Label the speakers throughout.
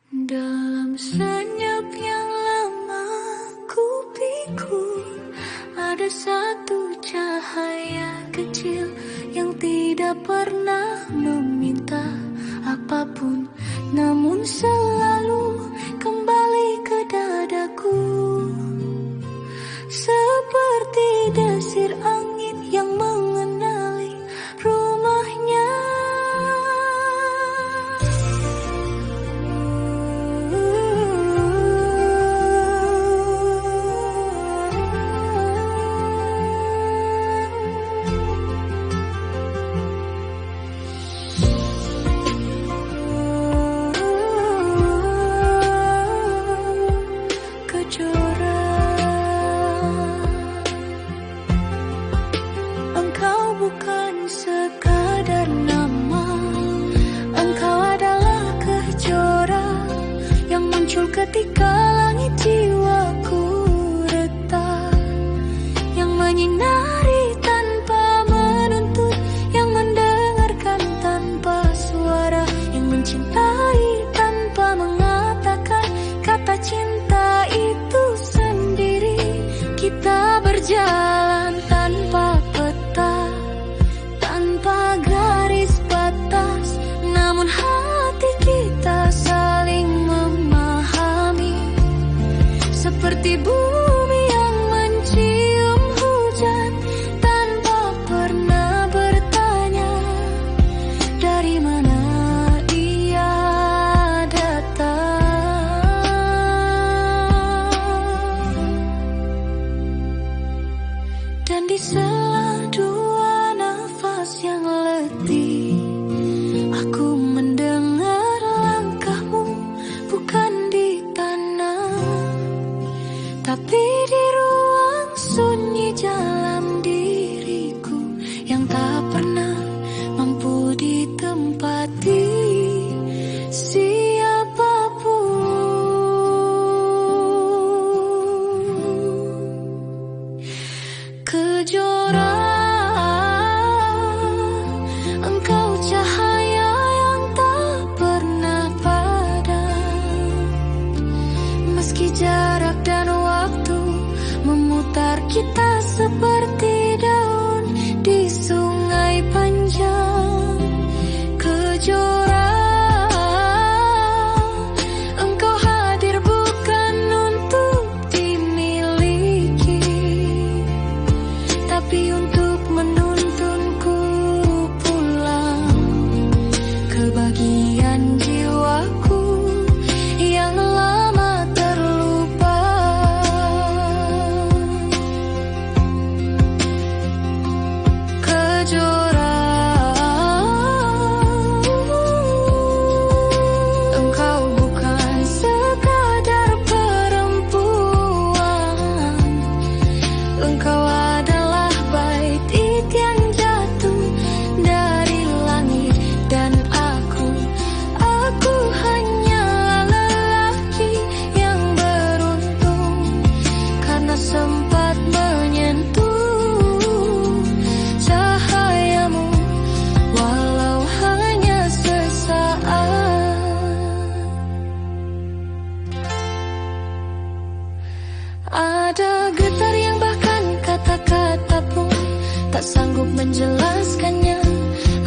Speaker 1: Dalam senyap yang lama ku pikul, ada satu cahaya kecil yang tidak pernah meminta apapun, namun selalu kembali ke dadaku. Seperti desir angin yang mengenali rumahnya. Bukan sekadar nama, engkau adalah kejora yang muncul ketika langit jiwaku retak, yang menyinari tanpa menuntut, yang mendengarkan tanpa suara, yang mencintai tanpa mengatakan kata cinta itu sendiri. Kita berjalan tanpa peta, tanpa garis batas, namun hati kita saling memahami. Seperti bumi yang mencium hujan tanpa pernah bertanya dari mana dia datang. Dan di sela dua nafas yang letih, aku mendengar langkahmu, bukan di tanah, tapi di ruang sunyi dalam diriku yang tak pernah mampu ditempati siapapun. Kejora, engkau cahaya yang tak pernah padam. Meski jarak dan waktu memutar kita seperti daun di sungai panjang. Kejora, engkau hadir bukan untuk dimiliki, tapi untuk menuntunku pulang ke bagian jiwaku yang lama terlupa. Kejora, engkau bukan sekadar perempuan, engkau adalah bait yang jatuh dari langit. Dan aku hanya lelaki yang beruntung karena sempat menyentuh cahayamu, walau hanya sesaat. Ada getar yang bahkan kata-kata pun tak sanggup menjelaskannya.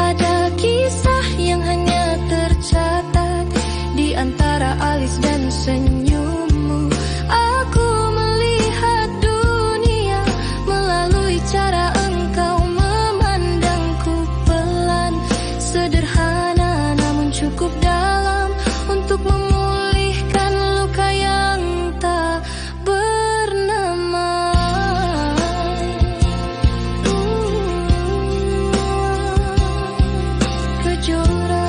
Speaker 1: Ada kisah yang hanya tercatat di antara alis dan senyummu. Aku melihat dunia melalui cara engkau memandangku, pelan, sederhana, namun cukup dalam untuk memulihkan luka yang tak bernama. Kejora,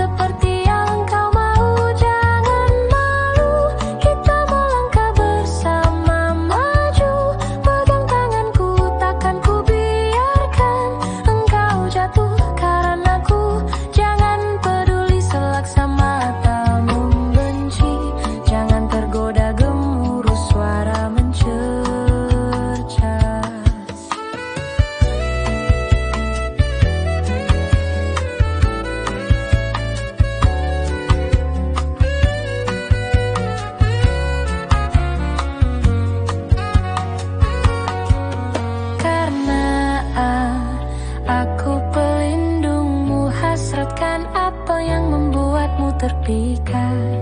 Speaker 1: terpikat.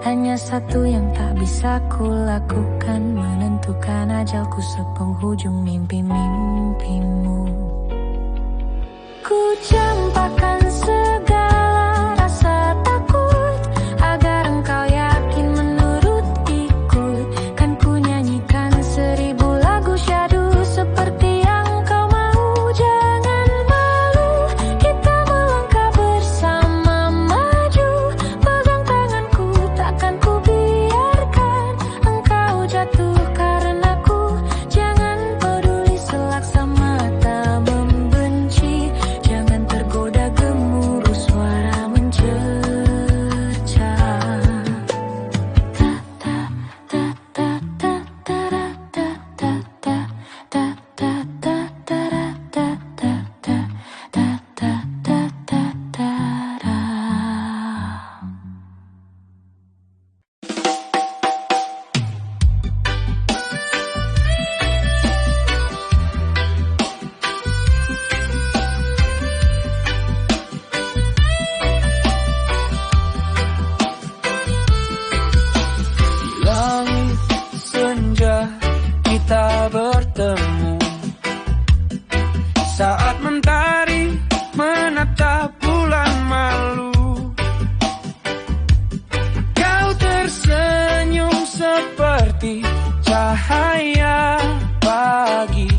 Speaker 1: Hanya satu yang tak bisa ku lakukan, menentukan ajalku sepenghujung mimpi-mimpimu. Ku campakkan segala rasa takut agar engkau yakin menurut ikut. Kan ku nyanyikan 1000 lagu syahdu seperti yang kau mau. Jangan malu, kita melangkah bersama maju. Pegang tanganku, takkan ku biarkan engkau jatuh karenaku. Jangan peduli selaksa mata membenci. Jangan tergoda gemuruh suara mencerca.
Speaker 2: Di langit senja kita bertemu, saat mentari menatap bulan malu. Kau tersenyum seperti cahaya pagi,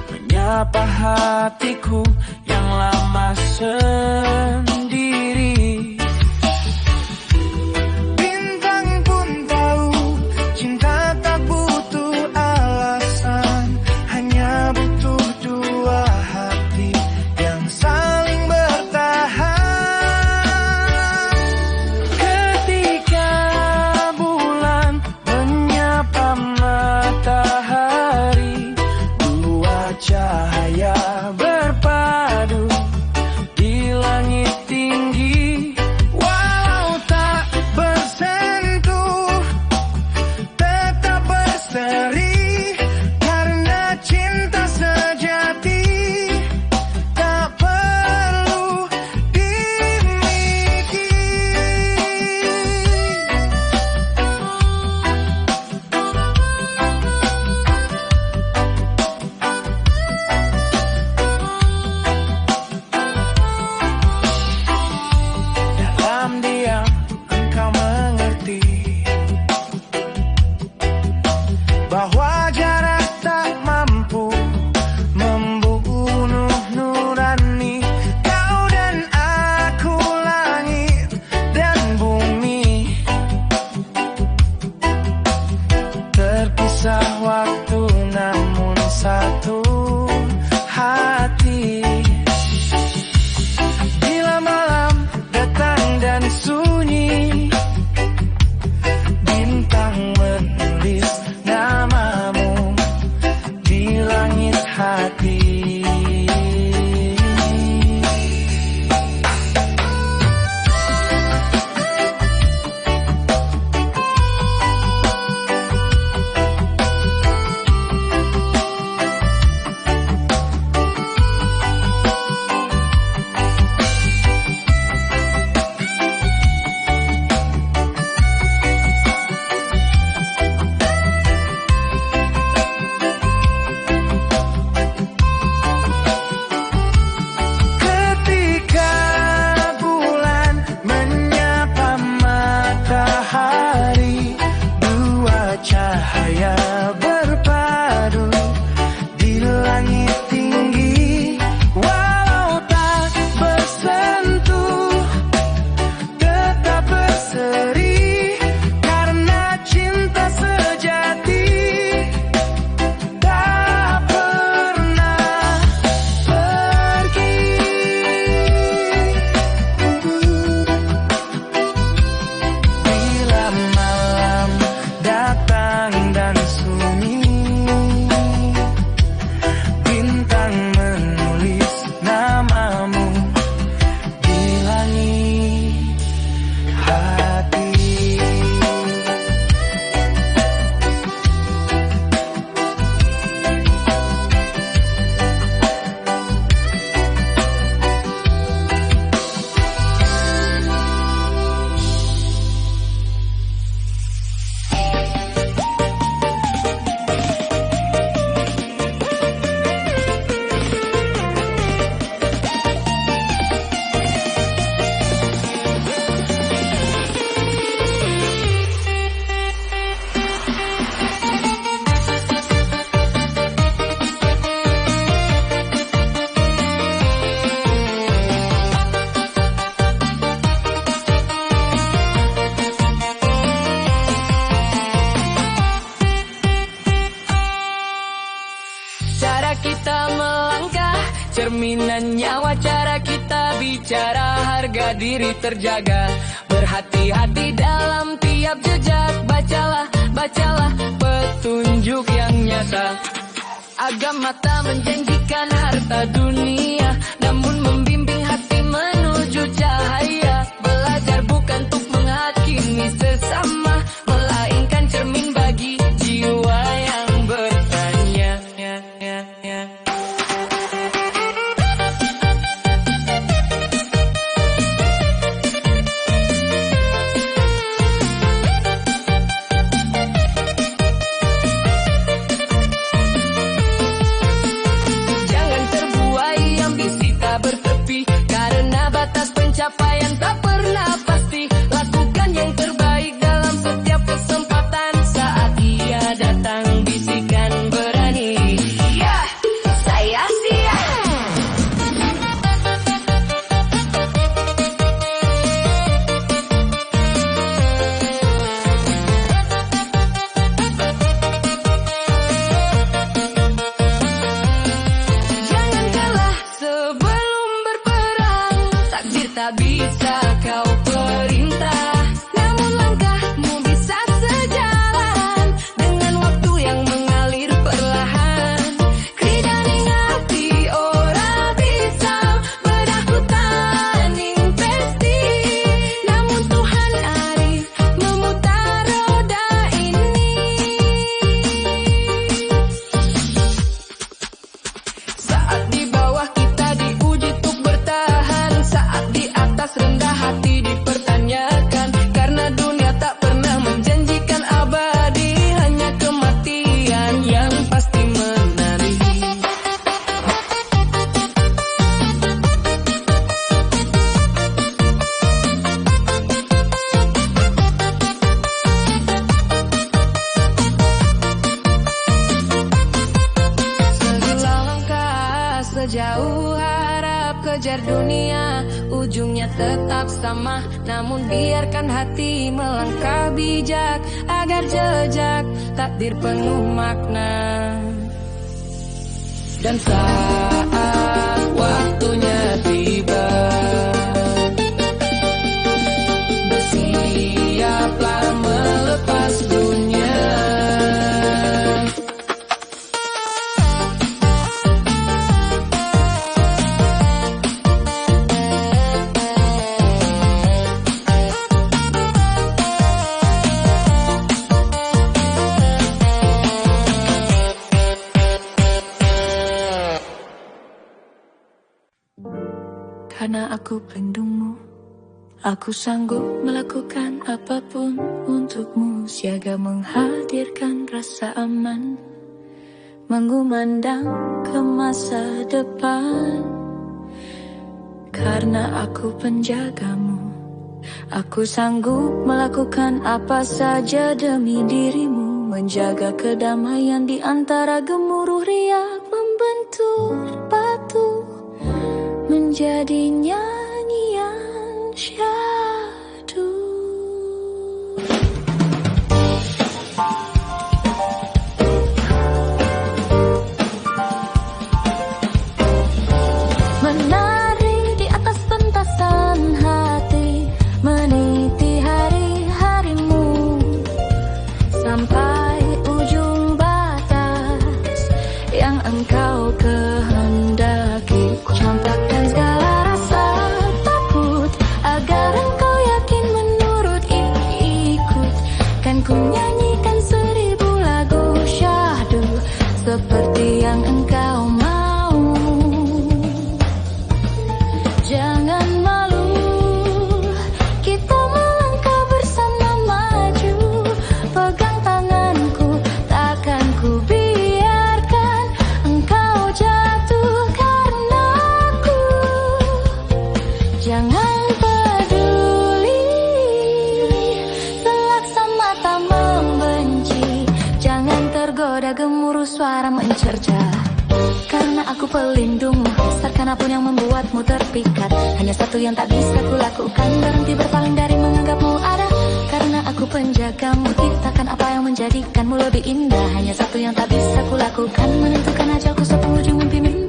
Speaker 2: menyapa hatiku yang lama sendiri. Bintang pun tahu cinta tak butuh alasan, hanya butuh dua hati yang saling bertahan. Ketika bulan menyapa matahari, dua cahaya berpadu di langit tinggi. Walau tak bersentuh, tetap berseri, karena cinta sejati tak perlu dimiliki. melangkah, cerminan nyawa cara kita bicara, harga diri terjaga, berhati-hati dalam tiap jejak. Bacalah, bacalah petunjuk yang nyata. Agama tak menjanjikan harta dunia, namun membimbing hati menuju cahaya. Belajar bukan untuk menghakimi sesama, melainkan cermin bagi jiwa yang bertanya. Jangan terbuai ambisi tak bertepi, karena batas pencapaian tak pernah pasti. Lakukan yang terbaik dalam setiap kesempatan, saat ia datang bisikan berani. Ya, saya siap. Jangan kalah sebelum berperang, takdir tak bisa kau perintah, namun langkahmu bisa sejalan dengan waktu yang mengalir perlahan. Kridaning hati ora bisa berdahutan investi, namun Tuhan arif memutar roda ini. Saat di bawah kita diuji untuk bertahan, saat di atas rendah hati dipertanyakan, karena dunia tak pernah menjanjikan abadi, hanya kematian yang pasti menanti. Selangkah sejauh harap kejar dunia, ujungnya tetap sama, namun biarkan hati melangkah bijak, agar jejak takdir penuh makna. Dan saat waktunya tiba, bersiaplah melepas dunia.
Speaker 1: Karena aku pelindungmu, aku sanggup melakukan apapun untukmu, siaga menghadirkan rasa aman, mengumandang ke masa depan. Karena aku penjagamu, aku sanggup melakukan apa saja demi dirimu, menjaga kedamaian di antara gemuruh riak, membentur batu menjadi nyanyian syahdu. Menari di atas pentasan hati, meniti hari-harimu sampai ujung batas yang engkau kehendaki. Campakkan segala rasa takut agar engkau yakin menurut ikut. Kan ku nyanyikan 1000 lagu syahdu seperti yang engkau mau. Jangan malu, kita melangkah bersama maju. Pegang tanganku, takkan ku biarkan engkau jatuh karena aku. Jangan peduli, selaksa mata membenci. Jangan tergoda gemuruh suara mencerca. Karena aku pelindungmu, sarkana pun yang membuatmu terpikat. Hanya satu yang tak bisa kulakukan, berhenti berpaling dari menganggapmu ada. Karena aku penjagamu, ciptakan apa yang menjadikanmu lebih indah. Hanya satu yang tak bisa kulakukan, menentukan ajalku sepenghujung mimpi-mimpi.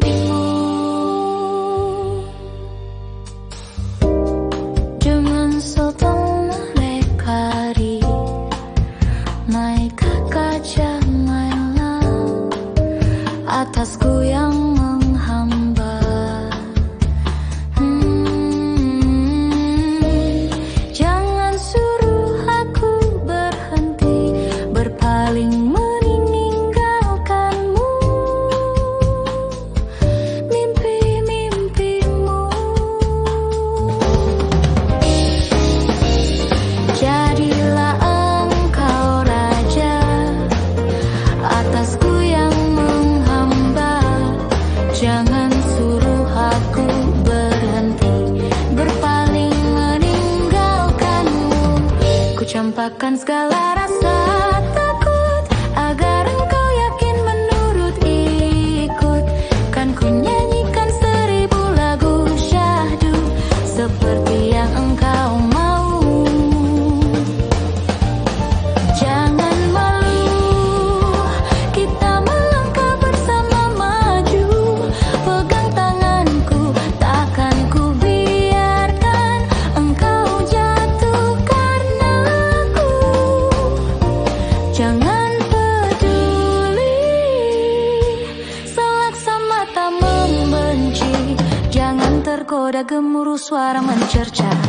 Speaker 1: Jangan suruh aku berhenti berpaling meninggalkanmu. Ku campakkan segala rasa takut agar engkau yakin menurut ikut. Kan ku nyanyikan 1000 lagu syahdu seperti yang engkau mau. Jangan malu, kita melangkah bersama maju. Pegang tanganku, takkan ku biarkan engkau jatuh karena aku. Jangan peduli, selaksa mata membenci. Jangan tergoda gemuruh suara mencerca.